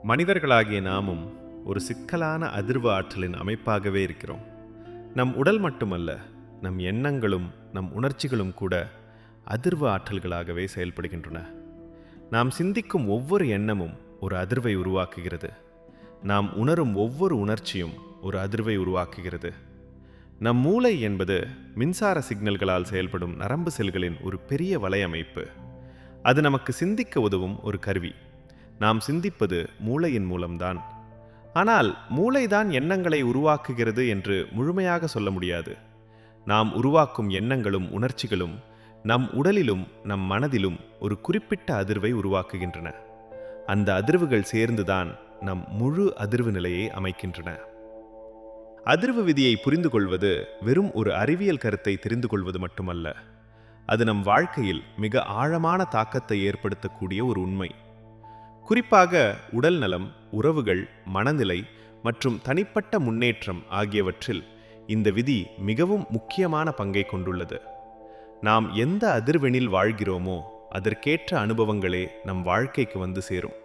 மனிதர்களாகிய நாமும் ஒரு சிக்கலான அதிர்வு ஆற்றலின் அமைப்பாகவே இருக்கிறோம். நம் உடல் மட்டுமல்ல, நம் எண்ணங்களும் நம் உணர்ச்சிகளும் கூட அதிர்வு ஆற்றல்களாகவே செயல்படுகின்றன. நாம் சிந்திக்கும் ஒவ்வொரு எண்ணமும் ஒரு அதிர்வை உருவாக்குகிறது. நாம் உணரும் ஒவ்வொரு உணர்ச்சியும் ஒரு அதிர்வை உருவாக்குகிறது. நம் மூளை என்பது மின்சார சிக்னல்களால் செயல்படும் நரம்பு செல்களின் ஒரு பெரிய வலையமைப்பு. அது நமக்கு சிந்திக்க உதவும் ஒரு கருவி. நாம் சிந்திப்பது மூளையின் மூலம்தான். ஆனால் மூளைதான் எண்ணங்களை உருவாக்குகிறது என்று முழுமையாக சொல்ல முடியாது. நாம் உருவாக்கும் எண்ணங்களும் உணர்ச்சிகளும் நம் உடலிலும் நம் மனதிலும் ஒரு குறிப்பிட்ட அதிர்வை உருவாக்குகின்றன. அந்த அதிர்வுகள் சேர்ந்துதான் நம் முழு அதிர்வு நிலையை அமைக்கின்றன. அதிர்வு விதியை புரிந்து கொள்வது வெறும் ஒரு அறிவியல் கருத்தை தெரிந்து கொள்வது மட்டுமல்ல, அது நம் வாழ்க்கையில் மிக ஆழமான தாக்கத்தை ஏற்படுத்தக்கூடிய ஒரு உண்மை. குறிப்பாக உடல் நலம், உறவுகள், மனநிலை மற்றும் தனிப்பட்ட முன்னேற்றம் ஆகியவற்றில் இந்த விதி மிகவும் முக்கியமான பங்கை கொண்டுள்ளது. நாம் எந்த அதிர்வெண்ணில் வாழ்கிறோமோ அதற்கேற்ற அனுபவங்களே நம் வாழ்க்கைக்கு வந்து சேரும்.